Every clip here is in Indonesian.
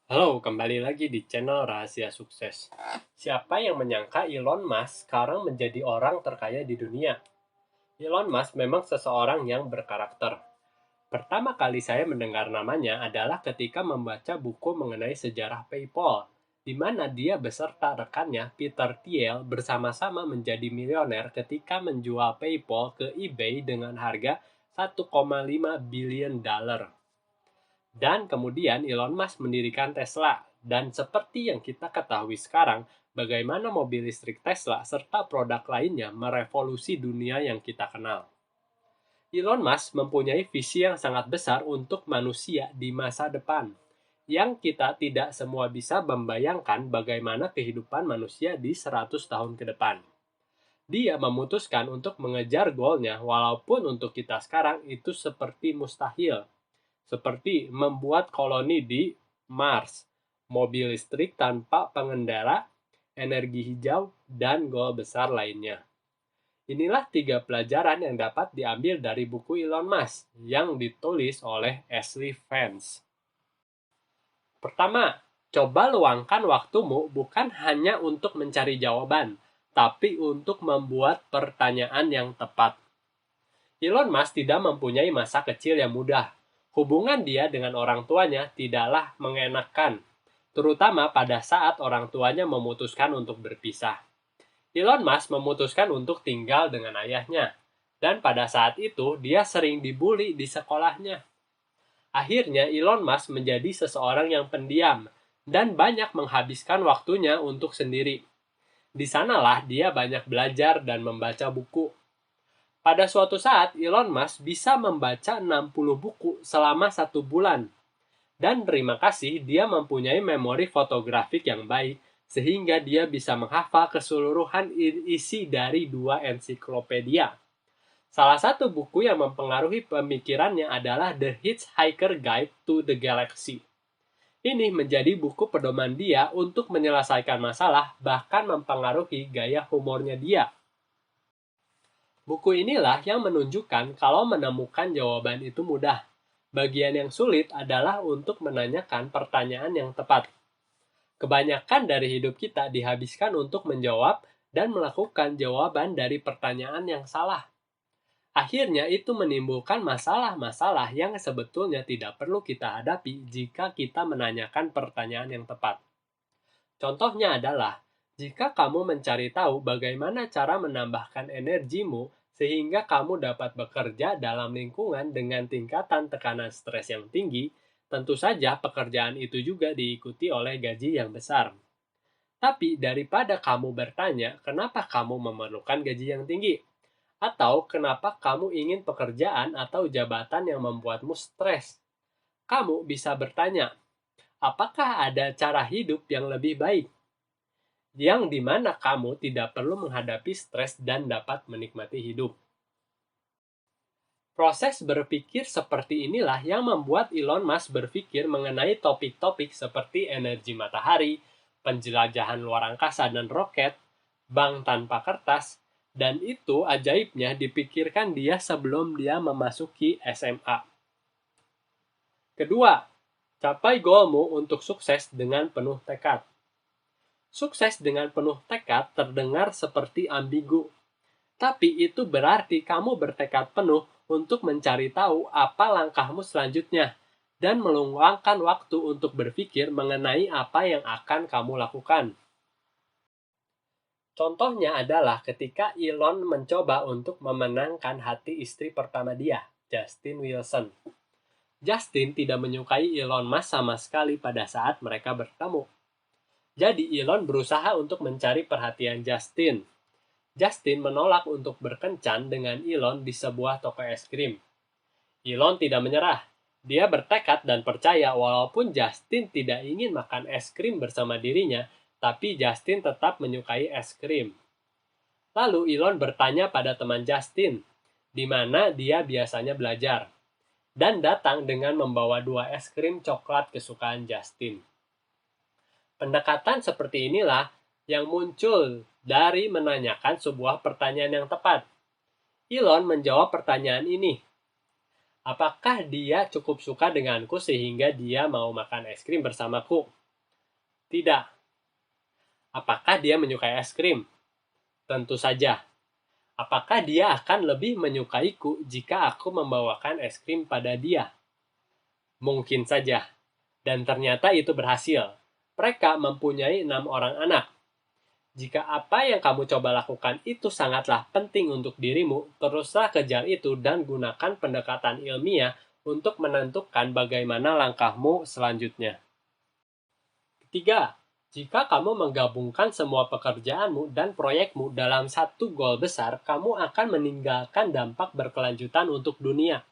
Halo, kembali lagi di channel Rahasia Sukses. Siapa yang menyangka Elon Musk sekarang menjadi orang terkaya di dunia? Elon Musk memang seseorang yang berkarakter. Pertama kali saya mendengar namanya adalah ketika membaca buku mengenai sejarah PayPal, di mana dia beserta rekannya Peter Thiel bersama-sama menjadi milioner ketika menjual PayPal ke eBay dengan harga 1,5 billion dolar. Dan kemudian Elon Musk mendirikan Tesla. Dan seperti yang kita ketahui sekarang, bagaimana mobil listrik Tesla serta produk lainnya merevolusi dunia yang kita kenal. Elon Musk mempunyai visi yang sangat besar untuk manusia di masa depan, yang kita tidak semua bisa membayangkan bagaimana kehidupan manusia di 100 tahun ke depan. Dia memutuskan untuk mengejar goalnya walaupun untuk kita sekarang itu seperti mustahil, seperti membuat koloni di Mars, mobil listrik tanpa pengendara, energi hijau, dan goal besar lainnya. Inilah 3 pelajaran yang dapat diambil dari buku Elon Musk yang ditulis oleh Ashley Vance. Pertama, coba luangkan waktumu bukan hanya untuk mencari jawaban, tapi untuk membuat pertanyaan yang tepat. Elon Musk tidak mempunyai masa kecil yang mudah. Hubungan dia dengan orang tuanya tidaklah mengenakan, terutama pada saat orang tuanya memutuskan untuk berpisah. Elon Musk memutuskan untuk tinggal dengan ayahnya, dan pada saat itu dia sering dibully di sekolahnya. Akhirnya Elon Musk menjadi seseorang yang pendiam dan banyak menghabiskan waktunya untuk sendiri. Di sanalah dia banyak belajar dan membaca buku. Pada suatu saat, Elon Musk bisa membaca 60 buku selama 1 bulan. Dan terima kasih, dia mempunyai memori fotografik yang baik, sehingga dia bisa menghafal keseluruhan isi dari 2 ensiklopedia. Salah satu buku yang mempengaruhi pemikirannya adalah The Hitchhiker Guide to the Galaxy. Ini menjadi buku pedoman dia untuk menyelesaikan masalah, bahkan mempengaruhi gaya humornya dia. Buku inilah yang menunjukkan kalau menemukan jawaban itu mudah. Bagian yang sulit adalah untuk menanyakan pertanyaan yang tepat. Kebanyakan dari hidup kita dihabiskan untuk menjawab dan melakukan jawaban dari pertanyaan yang salah. Akhirnya itu menimbulkan masalah-masalah yang sebetulnya tidak perlu kita hadapi jika kita menanyakan pertanyaan yang tepat. Contohnya adalah, jika kamu mencari tahu bagaimana cara menambahkan energimu sehingga kamu dapat bekerja dalam lingkungan dengan tingkatan tekanan stres yang tinggi, tentu saja pekerjaan itu juga diikuti oleh gaji yang besar. Tapi daripada kamu bertanya kenapa kamu memerlukan gaji yang tinggi, atau kenapa kamu ingin pekerjaan atau jabatan yang membuatmu stres, kamu bisa bertanya, apakah ada cara hidup yang lebih baik? Yang dimana kamu tidak perlu menghadapi stres dan dapat menikmati hidup. Proses berpikir seperti inilah yang membuat Elon Musk berpikir mengenai topik-topik seperti energi matahari, penjelajahan luar angkasa dan roket, bank tanpa kertas, dan itu ajaibnya dipikirkan dia sebelum dia memasuki SMA. Kedua, capai goalmu untuk sukses dengan penuh tekad. Sukses dengan penuh tekad terdengar seperti ambigu, tapi itu berarti kamu bertekad penuh untuk mencari tahu apa langkahmu selanjutnya dan meluangkan waktu untuk berpikir mengenai apa yang akan kamu lakukan. Contohnya adalah ketika Elon mencoba untuk memenangkan hati istri pertama dia, Justin Wilson. Justin tidak menyukai Elon Musk sama sekali pada saat mereka bertemu. Jadi Elon berusaha untuk mencari perhatian Justin. Justin menolak untuk berkencan dengan Elon di sebuah toko es krim. Elon tidak menyerah. Dia bertekad dan percaya walaupun Justin tidak ingin makan es krim bersama dirinya, tapi Justin tetap menyukai es krim. Lalu Elon bertanya pada teman Justin, di mana dia biasanya belajar, dan datang dengan membawa 2 es krim coklat kesukaan Justin. Pendekatan seperti inilah yang muncul dari menanyakan sebuah pertanyaan yang tepat. Elon menjawab pertanyaan ini. Apakah dia cukup suka denganku sehingga dia mau makan es krim bersamaku? Tidak. Apakah dia menyukai es krim? Tentu saja. Apakah dia akan lebih menyukaiku jika aku membawakan es krim pada dia? Mungkin saja. Dan ternyata itu berhasil. Mereka mempunyai 6 orang anak. Jika apa yang kamu coba lakukan itu sangatlah penting untuk dirimu, teruslah kejar itu dan gunakan pendekatan ilmiah untuk menentukan bagaimana langkahmu selanjutnya. Ketiga, jika kamu menggabungkan semua pekerjaanmu dan proyekmu dalam satu goal besar, kamu akan meninggalkan dampak berkelanjutan untuk dunia.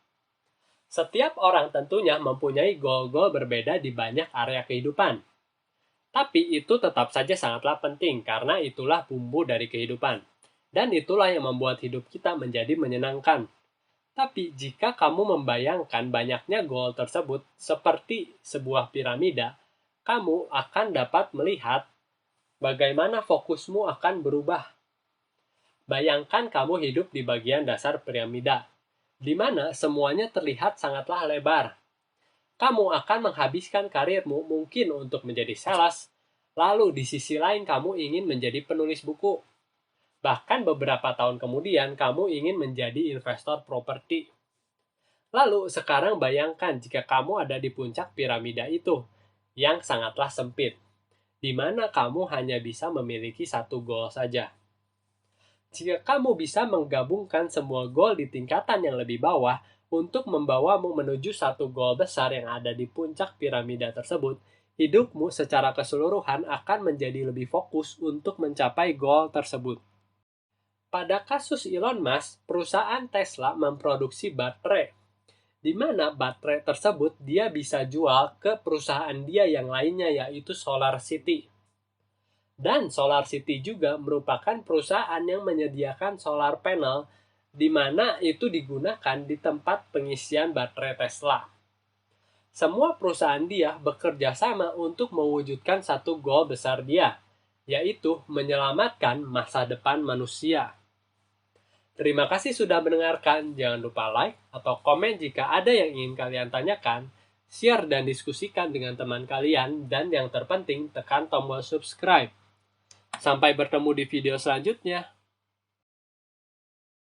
Setiap orang tentunya mempunyai goal-goal berbeda di banyak area kehidupan. Tapi itu tetap saja sangatlah penting karena itulah bumbu dari kehidupan. Dan itulah yang membuat hidup kita menjadi menyenangkan. Tapi jika kamu membayangkan banyaknya goal tersebut seperti sebuah piramida, kamu akan dapat melihat bagaimana fokusmu akan berubah. Bayangkan kamu hidup di bagian dasar piramida, di mana semuanya terlihat sangatlah lebar. Kamu akan menghabiskan karirmu mungkin untuk menjadi sales, lalu di sisi lain kamu ingin menjadi penulis buku. Bahkan beberapa tahun kemudian kamu ingin menjadi investor properti. Lalu sekarang bayangkan jika kamu ada di puncak piramida itu, yang sangatlah sempit, di mana kamu hanya bisa memiliki satu goal saja. Jika kamu bisa menggabungkan semua goal di tingkatan yang lebih bawah, untuk membawamu menuju satu goal besar yang ada di puncak piramida tersebut, hidupmu secara keseluruhan akan menjadi lebih fokus untuk mencapai goal tersebut. Pada kasus Elon Musk, perusahaan Tesla memproduksi baterai, di mana baterai tersebut dia bisa jual ke perusahaan dia yang lainnya yaitu SolarCity. Dan SolarCity juga merupakan perusahaan yang menyediakan solar panel di mana itu digunakan di tempat pengisian baterai Tesla. Semua perusahaan dia bekerja sama untuk mewujudkan satu goal besar dia, yaitu menyelamatkan masa depan manusia. Terima kasih sudah mendengarkan. Jangan lupa like atau komen jika ada yang ingin kalian tanyakan, share dan diskusikan dengan teman kalian, dan yang terpenting tekan tombol subscribe. Sampai bertemu di video selanjutnya.